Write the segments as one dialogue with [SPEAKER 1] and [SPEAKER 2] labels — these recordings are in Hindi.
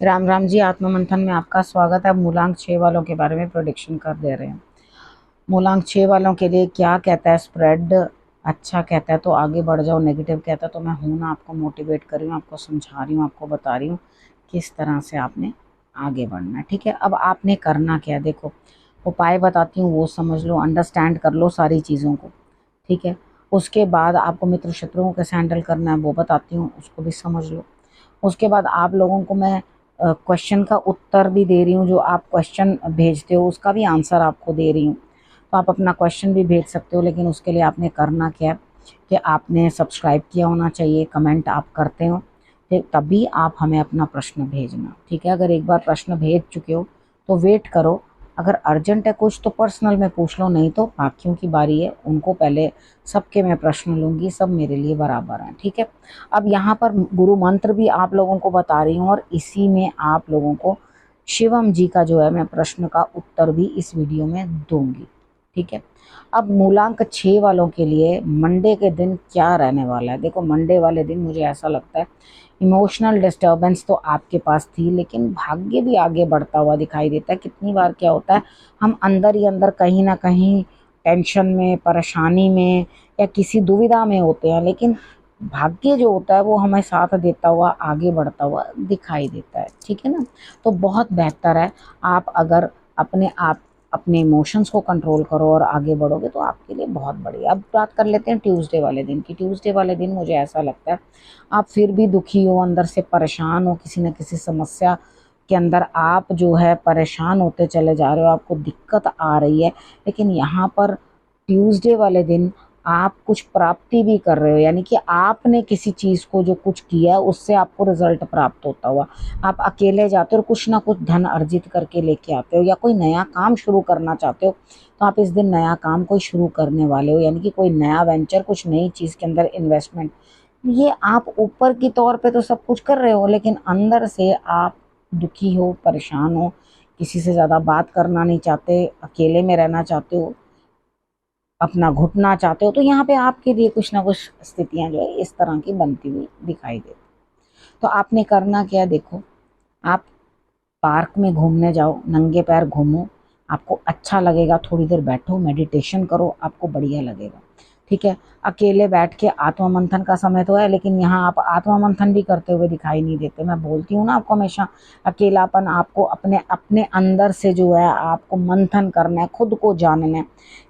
[SPEAKER 1] राम राम जी। आत्म मंथन में आपका स्वागत है। मूलांक 6 वालों के बारे में प्रोडिक्शन कर दे रहे हैं। मूलांक 6 वालों के लिए क्या कहता है स्प्रेड? अच्छा कहता है तो आगे बढ़ जाओ, नेगेटिव कहता है तो मैं हूं ना आपको मोटिवेट कर रही हूँ, आपको समझा रही हूँ, आपको बता रही हूँ किस तरह से आपने आगे बढ़ना है। ठीक है, अब आपने करना क्या है, देखो उपाय बताती हूँ, वो समझ लो, अंडरस्टैंड कर लो सारी चीज़ों को। ठीक है, उसके बाद आपको मित्र शत्रुओं को कैसे हैंडल करना है वो बताती हूँ, उसको भी समझ लो। उसके बाद आप लोगों को मैं क्वेश्चन का उत्तर भी दे रही हूँ, जो आप क्वेश्चन भेजते हो उसका भी आंसर आपको दे रही हूँ। तो आप अपना क्वेश्चन भी भेज सकते हो, लेकिन उसके लिए आपने करना क्या है कि आपने सब्सक्राइब किया होना चाहिए, कमेंट आप करते हो, फिर तभी आप हमें अपना प्रश्न भेजना। ठीक है, अगर एक बार प्रश्न भेज चुके हो तो वेट करो, अगर अर्जेंट है कुछ तो पर्सनल में पूछ लो, नहीं तो बाकियों की बारी है, उनको पहले, सबके मैं प्रश्न लूँगी, सब मेरे लिए बराबर हैं। ठीक है, अब यहाँ पर गुरु मंत्र भी आप लोगों को बता रही हूँ और इसी में आप लोगों को शिवम जी का जो है मैं प्रश्न का उत्तर भी इस वीडियो में दूंगी। ठीक है, अब मूलांक 6 वालों के लिए मंडे के दिन क्या रहने वाला है। देखो मंडे वाले दिन मुझे ऐसा लगता है इमोशनल डिस्टर्बेंस तो आपके पास थी, लेकिन भाग्य भी आगे बढ़ता हुआ दिखाई देता है। कितनी बार क्या होता है, हम अंदर ही अंदर कहीं ना कहीं टेंशन में, परेशानी में या किसी दुविधा में होते हैं, लेकिन भाग्य जो होता है वो हमें साथ देता हुआ आगे बढ़ता हुआ दिखाई देता है। ठीक है ना, तो बहुत बेहतर है आप अगर अपने इमोशंस को कंट्रोल करो और आगे बढ़ोगे तो आपके लिए बहुत बढ़िया। अब बात कर लेते हैं ट्यूसडे वाले दिन की। ट्यूसडे वाले दिन मुझे ऐसा लगता है आप फिर भी दुखी हो, अंदर से परेशान हो, किसी न किसी समस्या के अंदर आप जो है परेशान होते चले जा रहे हो, आपको दिक्कत आ रही है, लेकिन यहाँ पर ट्यूसडे वाले दिन आप कुछ प्राप्ति भी कर रहे हो, यानी कि आपने किसी चीज़ को जो कुछ किया उससे आपको रिजल्ट प्राप्त होता हुआ, आप अकेले जाते हो और कुछ ना कुछ धन अर्जित करके लेके आते हो, या कोई नया काम शुरू करना चाहते हो तो आप इस दिन नया काम कोई शुरू करने वाले हो, यानी कि कोई नया वेंचर, कुछ नई चीज़ के अंदर इन्वेस्टमेंट। ये आप ऊपर की तौर पे तो सब कुछ कर रहे हो, लेकिन अंदर से आप दुखी हो, परेशान हो, किसी से ज़्यादा बात करना नहीं चाहते, अकेले में रहना चाहते हो, अपना घुटना चाहते हो, तो यहाँ पे आपके लिए कुछ ना कुछ स्थितियाँ जो है इस तरह की बनती हुई दिखाई देती। तो आपने करना क्या है, देखो आप पार्क में घूमने जाओ, नंगे पैर घूमो, आपको अच्छा लगेगा, थोड़ी देर बैठो, मेडिटेशन करो, आपको बढ़िया लगेगा। ठीक है, अकेले बैठ के आत्म मंथन का समय तो है, लेकिन यहाँ आप आत्म मंथन भी करते हुए दिखाई नहीं देते। मैं बोलती हूँ ना आपको हमेशा, अकेलापन आपको अपने अपने अंदर से जो है आपको मंथन करना है, खुद को जानना है,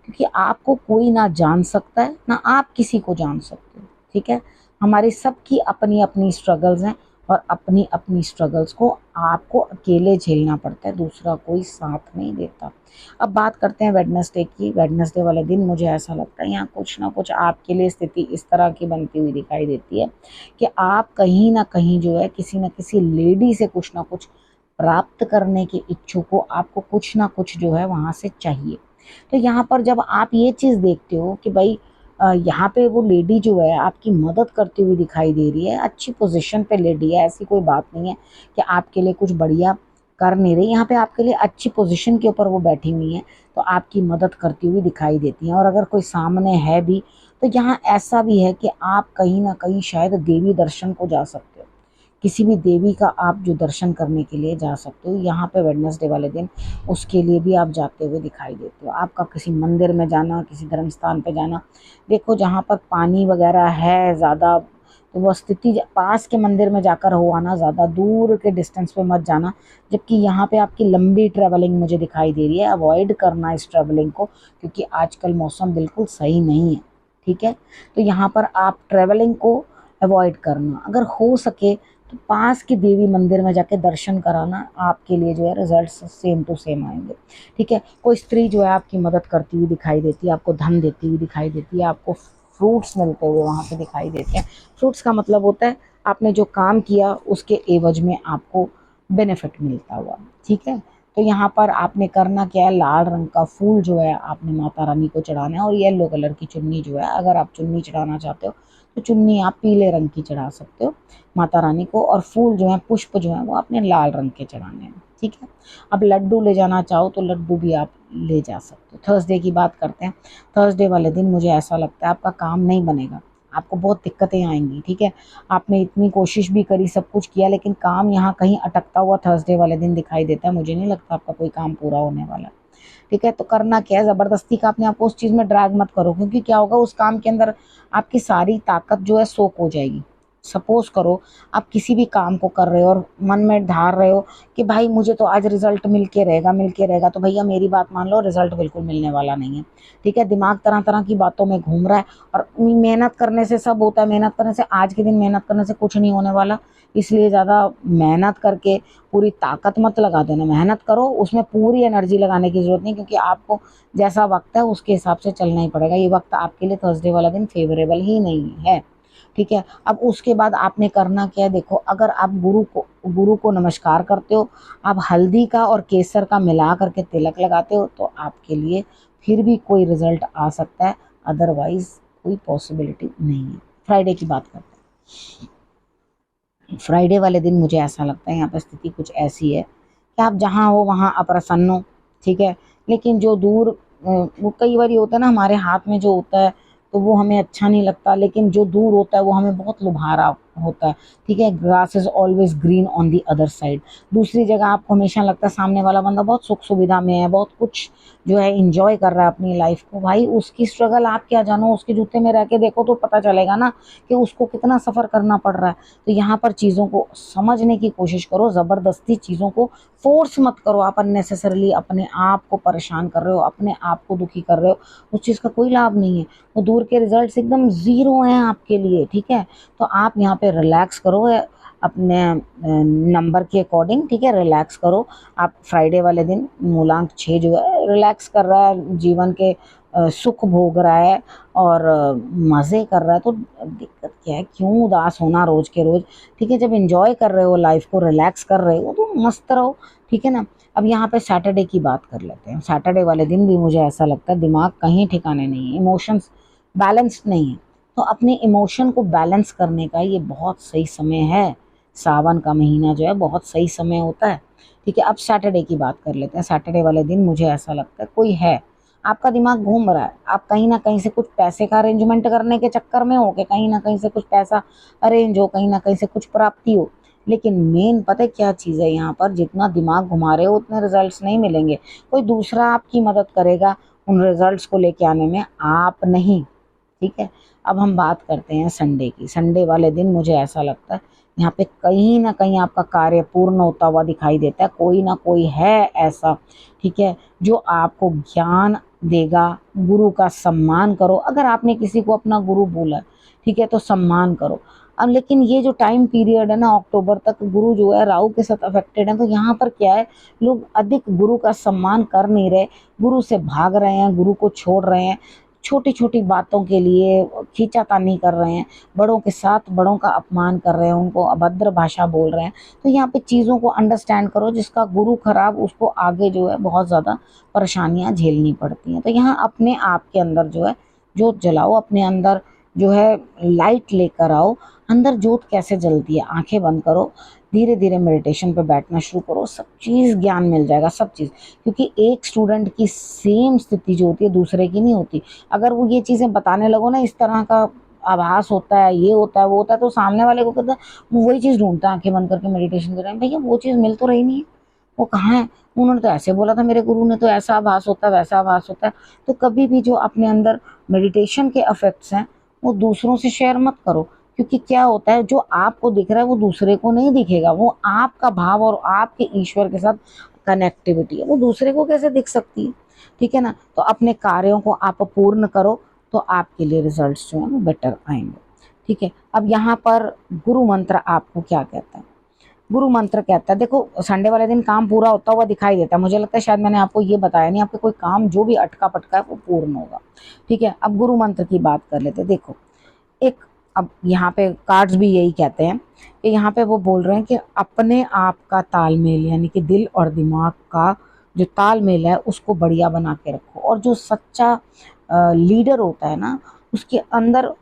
[SPEAKER 1] क्योंकि आपको कोई ना जान सकता है ना आप किसी को जान सकते हो। ठीक है, हमारी सबकी अपनी अपनी स्ट्रगल्स हैं और अपनी अपनी स्ट्रगल्स को आपको अकेले झेलना पड़ता है, दूसरा कोई साथ नहीं देता। अब बात करते हैं वेडनेसडे की। वेडनेसडे वाले दिन मुझे ऐसा लगता है यहाँ कुछ ना कुछ आपके लिए स्थिति इस तरह की बनती हुई दिखाई देती है कि आप कहीं ना कहीं जो है किसी न किसी लेडी से कुछ ना कुछ प्राप्त करने के इच्छुक हो, आपको कुछ ना कुछ जो है वहाँ से चाहिए। तो यहाँ पर जब आप ये चीज़ देखते हो कि भाई यहाँ पे वो लेडी जो है आपकी मदद करती हुई दिखाई दे रही है, अच्छी पोजीशन पे लेडी है, ऐसी कोई बात नहीं है कि आपके लिए कुछ बढ़िया कर नहीं रही, यहाँ पे आपके लिए अच्छी पोजीशन के ऊपर वो बैठी हुई हैं, तो आपकी मदद करती हुई दिखाई देती हैं। और अगर कोई सामने है भी तो यहाँ ऐसा भी है कि आप कहीं ना कहीं शायद देवी दर्शन को जा सकते हो, किसी भी देवी का आप जो दर्शन करने के लिए जा सकते हो यहाँ पे वेडनेसडे वाले दिन, उसके लिए भी आप जाते हुए दिखाई देते हो। आपका किसी मंदिर में जाना, किसी धर्म स्थान पे जाना, देखो जहाँ पर पानी वगैरह है ज़्यादा तो वह स्थिति पास के मंदिर में जाकर हो आना, ज़्यादा दूर के डिस्टेंस पे मत जाना। जबकि यहाँ पे आपकी लंबी ट्रैवलिंग मुझे दिखाई दे रही है, अवॉइड करना इस ट्रैवलिंग को, क्योंकि आजकल मौसम बिल्कुल सही नहीं है। ठीक है, तो यहाँ पर आप ट्रैवलिंग को अवॉइड करना, अगर हो सके तो पास के देवी मंदिर में जाके दर्शन कराना, आपके लिए जो है रिजल्ट्स सेम टू सेम आएंगे। ठीक है, कोई स्त्री जो है आपकी मदद करती हुई दिखाई देती है, आपको धन देती हुई दिखाई देती है, आपको फ्रूट्स मिलते हुए वहाँ पे दिखाई देते हैं। फ्रूट्स का मतलब होता है आपने जो काम किया उसके एवज में आपको बेनिफिट मिलता हुआ। ठीक है, तो यहाँ पर आपने करना क्या है, लाल रंग का फूल जो है आपने माता रानी को चढ़ाना है, और येलो कलर की चुन्नी जो है, अगर आप चुन्नी चढ़ाना चाहते हो तो चुन्नी आप पीले रंग की चढ़ा सकते हो माता रानी को, और फूल जो है, पुष्प जो है वो आपने लाल रंग के चढ़ाने हैं। ठीक है, अब लड्डू ले जाना चाहो तो लड्डू भी आप ले जा सकते हो। थर्सडे की बात करते हैं। थर्सडे वाले दिन मुझे ऐसा लगता है आपका काम नहीं बनेगा, आपको बहुत दिक्कतें आएंगी। ठीक है, आपने इतनी कोशिश भी करी, सब कुछ किया, लेकिन काम यहाँ कहीं अटकता हुआ थर्सडे वाले दिन दिखाई देता है। मुझे नहीं लगता आपका कोई काम पूरा होने वाला। ठीक है, तो करना क्या है, ज़बरदस्ती का अपने आप को उस चीज़ में ड्रैग मत करो, क्योंकि क्या होगा, उस काम के अंदर आपकी सारी ताकत जो है सोक हो जाएगी। सपोज करो आप किसी भी काम को कर रहे हो और मन में ढार रहे हो कि भाई मुझे तो आज रिजल्ट मिल के रहेगा, मिल के रहेगा, तो भैया मेरी बात मान लो, रिजल्ट बिल्कुल मिलने वाला नहीं है। ठीक है, दिमाग तरह तरह की बातों में घूम रहा है, और मेहनत करने से सब होता है, मेहनत करने से, आज के दिन मेहनत करने से कुछ नहीं होने वाला। इसलिए ज़्यादा मेहनत करके पूरी ताकत मत लगा देना। मेहनत करो, उसमें पूरी एनर्जी लगाने की ज़रूरत नहीं, क्योंकि आपको जैसा वक्त है उसके हिसाब से चलना ही पड़ेगा। ये वक्त आपके लिए थर्सडे वाला दिन फेवरेबल ही नहीं है। ठीक है, अब उसके बाद आपने करना क्या है, देखो, अगर आप गुरु को नमस्कार करते हो, आप हल्दी का और केसर का मिला करके तिलक लगाते हो, तो आपके लिए फिर भी कोई रिजल्ट आ सकता है, अदरवाइज कोई पॉसिबिलिटी नहीं है। फ्राइडे की बात करते हैं। फ्राइडे वाले दिन मुझे ऐसा लगता है यहाँ पर स्थिति कुछ ऐसी है कि आप जहाँ हो वहाँ अप्रसन्न हो। ठीक है, लेकिन जो दूर वो कई बार होता है ना, हमारे हाथ में जो होता है तो वो हमें अच्छा नहीं लगता, लेकिन जो दूर होता है वो हमें बहुत लुभारा होता है। ठीक है, grass is always green on the other side. दूसरी जगह आपको हमेशा लगता है सामने वाला बंदा बहुत सुख सुविधा में है, बहुत कुछ जो है इंजॉय कर रहा है अपनी लाइफ को। भाई उसकी स्ट्रगल आप क्या जानो, उसके जूते में रह के देखो तो पता चलेगा ना कि उसको कितना सफ़र करना पड़ रहा है। तो यहाँ पर चीज़ों को समझने की कोशिश करो, ज़बरदस्ती चीज़ों को फोर्स मत करो। आप अननेसेसरली अपने आप को परेशान कर रहे हो, अपने आप को दुखी कर रहे हो, उस चीज़ का कोई लाभ नहीं है। वो दूर के रिजल्ट्स एकदम ज़ीरो हैं आपके लिए। ठीक है, तो आप यहाँ पे रिलैक्स करो अपने नंबर के अकॉर्डिंग। ठीक है, रिलैक्स करो। आप फ्राइडे वाले दिन मूलांक 6 जो है रिलैक्स कर रहा है, जीवन के सुख भोग रहा है और मज़े कर रहा है, तो दिक्कत क्या है, क्यों उदास होना रोज़ के रोज़। ठीक है, जब एंजॉय कर रहे हो लाइफ को, रिलैक्स कर रहे हो, तो मस्त रहो। ठीक है ना। अब यहाँ पे सैटरडे की बात कर लेते हैं। सैटरडे वाले दिन भी मुझे ऐसा लगता है दिमाग कहीं ठिकाने नहीं है, इमोशंस बैलेंस्ड नहीं है। तो अपने इमोशन को बैलेंस करने का ये बहुत सही समय है। सावन का महीना जो है बहुत सही समय होता है। ठीक है, अब सैटरडे की बात कर लेते हैं। सैटरडे वाले दिन मुझे ऐसा लगता है कोई है, आपका दिमाग घूम रहा है, आप कहीं ना कहीं से कुछ पैसे का अरेंजमेंट करने के चक्कर में हो, कि कहीं ना कहीं से कुछ पैसा अरेंज हो, कहीं ना कहीं से कुछ प्राप्ति हो। लेकिन मेन पता है क्या चीज़ है, यहाँ पर जितना दिमाग घुमा रहे हो उतने रिजल्ट्स नहीं मिलेंगे। कोई दूसरा आपकी मदद करेगा उन रिजल्ट्स को लेके आने में, आप नहीं। ठीक है, अब हम बात करते हैं संडे की। संडे वाले दिन मुझे ऐसा लगता है यहाँ पे कहीं ना कहीं आपका कार्य पूर्ण होता हुआ दिखाई देता है। कोई ना कोई है ऐसा, ठीक है, जो आपको ज्ञान देगा। गुरु का सम्मान करो, अगर आपने किसी को अपना गुरु बोला, ठीक है, तो सम्मान करो। अब लेकिन ये जो टाइम पीरियड है ना, अक्टूबर तक गुरु जो है राहु के साथ अफेक्टेड है, तो यहाँ पर क्या है, लोग अधिक गुरु का सम्मान कर नहीं रहे, गुरु से भाग रहे हैं, गुरु को छोड़ रहे हैं, छोटी छोटी बातों के लिए खींचातानी कर रहे हैं, बड़ों के साथ बड़ों का अपमान कर रहे हैं, उनको अभद्र भाषा बोल रहे हैं। तो यहाँ पे चीज़ों को अंडरस्टैंड करो, जिसका गुरु खराब उसको आगे जो है बहुत ज़्यादा परेशानियाँ झेलनी पड़ती हैं। तो यहाँ अपने आप के अंदर जो है जोत जलाओ, अपने अंदर जो है लाइट लेकर आओ। अंदर जोत कैसे जलती है, आंखें बंद करो, धीरे धीरे मेडिटेशन पे बैठना शुरू करो, सब चीज़ ज्ञान मिल जाएगा, सब चीज़। क्योंकि एक स्टूडेंट की सेम स्थिति जो होती है दूसरे की नहीं होती। अगर वो ये चीज़ें बताने लगो ना, इस तरह का आभास होता है, ये होता है, वो होता है, तो सामने वाले को कहता है, वो वही चीज़ ढूंढता है, आंखें बंद करके मेडिटेशन कर रहे हैं, भैया वो चीज़ मिल तो रही नहीं है, वो कहाँ है, उन्होंने तो ऐसे बोला था, मेरे गुरु ने तो ऐसा आभास होता है, वैसा आभास होता है। तो कभी भी जो अपने अंदर मेडिटेशन के इफेक्ट्स हैं वो दूसरों से शेयर मत करो, क्योंकि क्या होता है, जो आपको दिख रहा है वो दूसरे को नहीं दिखेगा। वो आपका भाव और आपके ईश्वर के साथ कनेक्टिविटी है, वो दूसरे को कैसे दिख सकती है। ठीक है ना, तो अपने कार्यों को आप पूर्ण करो, तो आपके लिए रिजल्ट्स जो है वो बेटर आएंगे। ठीक है, अब यहाँ पर गुरु मंत्र आपको क्या कहता है। गुरु मंत्र कहता है, देखो संडे वाले दिन काम पूरा होता हुआ दिखाई देता है। मुझे लगता है शायद मैंने आपको ये बताया नहीं, आपके कोई काम जो भी अटका पटका है वो पूर्ण होगा। ठीक है, अब गुरु मंत्र की बात कर लेते हैं। देखो एक, अब यहाँ पे कार्ड्स भी यही कहते हैं कि यहाँ पे वो बोल रहे हैं कि अपने आप का तालमेल, यानी कि दिल और दिमाग का जो तालमेल है उसको बढ़िया बना के रखो। और जो सच्चा लीडर होता है ना, उसके अंदर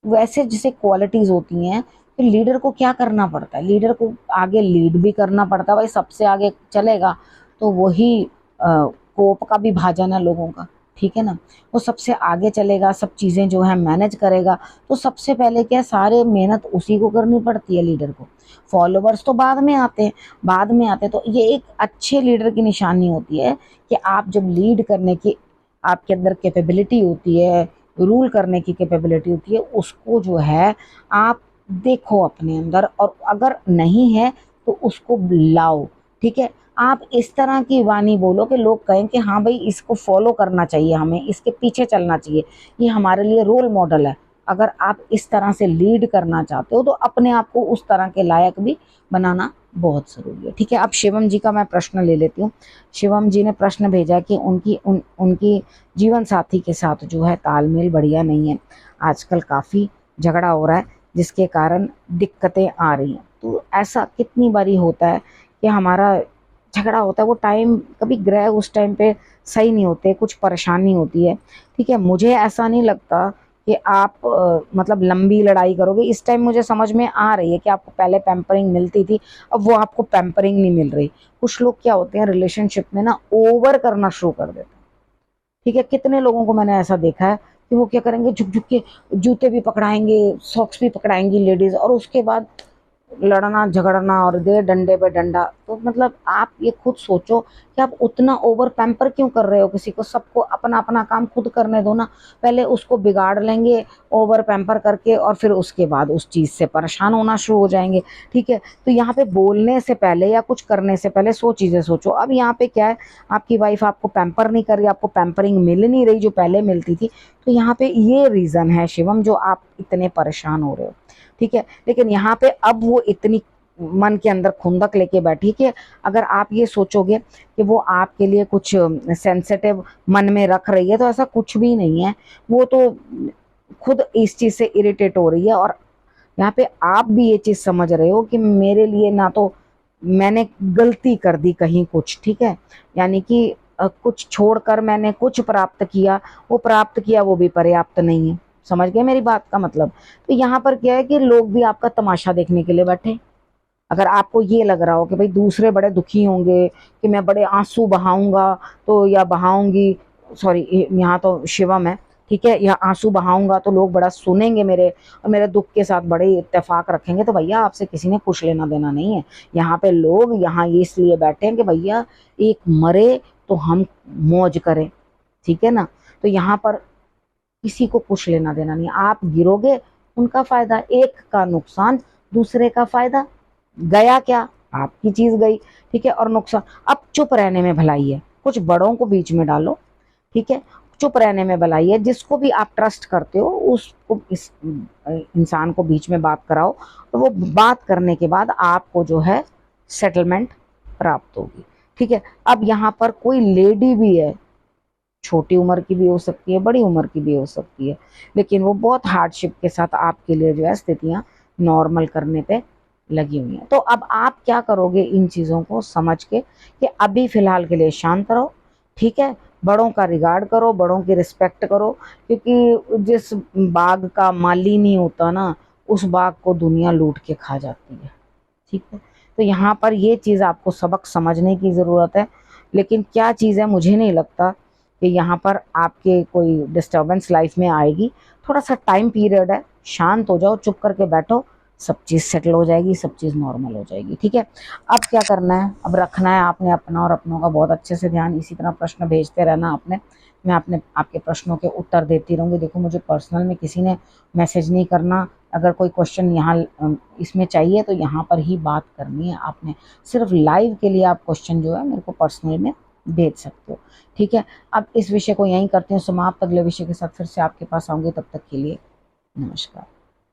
[SPEAKER 1] वैसे जैसे क्वालिटीज होती हैं, तो लीडर को क्या करना पड़ता है, लीडर को आगे लीड भी करना पड़ता है। भाई सबसे आगे चलेगा तो वही कोप का भी भाजन है लोगों का। ठीक है ना, वो सबसे आगे चलेगा, सब चीज़ें जो है मैनेज करेगा। तो सबसे पहले क्या है, सारे मेहनत उसी को करनी पड़ती है लीडर को। फॉलोवर्स तो बाद में आते हैं, बाद में आते हैं। तो ये एक अच्छे लीडर की निशानी होती है कि आप जब लीड करने की आपके अंदर कैपेबिलिटी होती है, रूल करने की कैपेबिलिटी होती है, उसको जो है आप देखो अपने अंदर, और अगर नहीं है तो उसको लाओ। ठीक है, आप इस तरह की वाणी बोलो कि लोग कहें कि हाँ भाई इसको फॉलो करना चाहिए, हमें इसके पीछे चलना चाहिए, ये हमारे लिए रोल मॉडल है। अगर आप इस तरह से लीड करना चाहते हो तो अपने आप को उस तरह के लायक भी बनाना बहुत ज़रूरी है। ठीक है, अब शिवम जी का मैं प्रश्न ले लेती हूँ। शिवम जी ने प्रश्न भेजा कि उनकी जीवन साथी के साथ जो है तालमेल बढ़िया नहीं है, आजकल काफ़ी झगड़ा हो रहा है जिसके कारण दिक्कतें आ रही हैं। तो ऐसा कितनी बारी होता है कि हमारा झगड़ा होता है, वो टाइम कभी ग्रह उस टाइम पे सही नहीं होते, कुछ परेशानी होती है। ठीक है, मुझे ऐसा नहीं लगता कि आप मतलब लंबी लड़ाई करोगे। इस टाइम मुझे समझ में आ रही है कि आपको पहले पैम्परिंग मिलती थी, अब वो आपको पैम्परिंग नहीं मिल रही। कुछ लोग क्या होते हैं रिलेशनशिप में ना, ओवर करना शुरू कर देते हैं। ठीक है, कितने लोगों को मैंने ऐसा देखा है कि वो क्या करेंगे, झुक झुक के जूते भी पकड़ाएंगे, सॉक्स भी पकड़ाएंगी लेडीज, और उसके बाद लड़ना झगड़ना और दे डंडे पे डंडा। तो मतलब आप ये खुद सोचो कि आप उतना ओवर पैम्पर क्यों कर रहे हो किसी को। सबको अपना अपना काम खुद करने दो ना, पहले उसको बिगाड़ लेंगे ओवर पैम्पर करके, और फिर उसके बाद उस चीज़ से परेशान होना शुरू हो जाएंगे। ठीक है, तो यहाँ पे बोलने से पहले या कुछ करने से पहले 100 चीज़ें सोचो। अब यहाँ पे क्या है, आपकी वाइफ आपको पैम्पर नहीं कर रही, आपको पैम्परिंग मिल नहीं रही जो पहले मिलती थी, तो यहाँ पे ये रीज़न है शिवम जो आप इतने परेशान हो रहे हो। ठीक है, लेकिन यहाँ पे अब वो इतनी मन के अंदर खुंदक लेके बैठी कि अगर आप ये सोचोगे कि वो आपके लिए कुछ सेंसिटिव मन में रख रही है, तो ऐसा कुछ भी नहीं है। वो तो खुद इस चीज़ से इरिटेट हो रही है, और यहाँ पे आप भी ये चीज़ समझ रहे हो कि मेरे लिए ना तो मैंने गलती कर दी कहीं कुछ। ठीक है, यानी कि कुछ छोड़कर मैंने कुछ प्राप्त किया, वो प्राप्त किया वो भी पर्याप्त नहीं है। समझ गए मेरी बात का मतलब। तो यहाँ पर क्या है कि लोग भी आपका तमाशा देखने के लिए बैठे। अगर आपको ये लग रहा हो कि भाई दूसरे बड़े दुखी होंगे, कि मैं बड़े आंसू बहाऊंगा तो या बहाऊंगी, सॉरी यहाँ तो शिवम है, ठीक है, या आंसू बहाऊंगा तो लोग बड़ा सुनेंगे मेरे, और मेरे दुख के साथ बड़े इत्तेफाक रखेंगे, तो भैया आपसे किसी ने कुछ लेना देना नहीं है। यहाँ पे लोग यहाँ ये इसलिए बैठे हैं कि भैया एक मरे तो हम मौज करें। ठीक है ना, तो यहाँ पर किसी को कुछ लेना देना नहीं। आप गिरोगे उनका फायदा, एक का नुकसान दूसरे का फायदा। गया क्या, आपकी चीज गई। ठीक है, और नुकसान। अब चुप रहने में भलाई है, कुछ बड़ों को बीच में डालो। ठीक है, चुप रहने में भलाई है। जिसको भी आप ट्रस्ट करते हो उसको, इस इंसान को बीच में बात कराओ, तो वो बात करने के बाद आपको जो है सेटलमेंट प्राप्त होगी। ठीक है, अब यहाँ पर कोई लेडी भी है, छोटी उम्र की भी हो सकती है, बड़ी उम्र की भी हो सकती है, लेकिन वो बहुत हार्डशिप के साथ आपके लिए जो है स्थितियां नॉर्मल करने पे लगी हुई हैं। तो अब आप क्या करोगे इन चीज़ों को समझ के कि अभी फ़िलहाल के लिए शांत रहो। ठीक है, बड़ों का रिगार्ड करो, बड़ों की रिस्पेक्ट करो, क्योंकि जिस बाग का माली नहीं होता ना, उस बाग को दुनिया लूट के खा जाती है। ठीक है, तो यहाँ पर ये चीज़ आपको सबक समझने की ज़रूरत है। लेकिन क्या चीज़ है, मुझे नहीं लगता कि यहाँ पर आपके कोई डिस्टर्बेंस लाइफ में आएगी। थोड़ा सा टाइम पीरियड है, शांत हो जाओ, चुप करके बैठो, सब चीज़ सेटल हो जाएगी, सब चीज़ नॉर्मल हो जाएगी। ठीक है, अब क्या करना है, अब रखना है आपने अपना और अपनों का बहुत अच्छे से ध्यान। इसी तरह प्रश्न भेजते रहना आपने, मैं अपने आपके प्रश्नों के उत्तर देती रहूँगी। देखो, मुझे पर्सनल में किसी ने मैसेज नहीं करना। अगर कोई क्वेश्चन यहाँ इसमें चाहिए तो यहाँ पर ही बात करनी है आपने। सिर्फ लाइव के लिए आप क्वेश्चन जो है मेरे को पर्सनल में भेज सकते हो। ठीक है, अब इस विषय को यहीं करते हैं समाप्त। अगले विषय के साथ फिर से आपके पास आऊँगी, तब तक के लिए नमस्कार।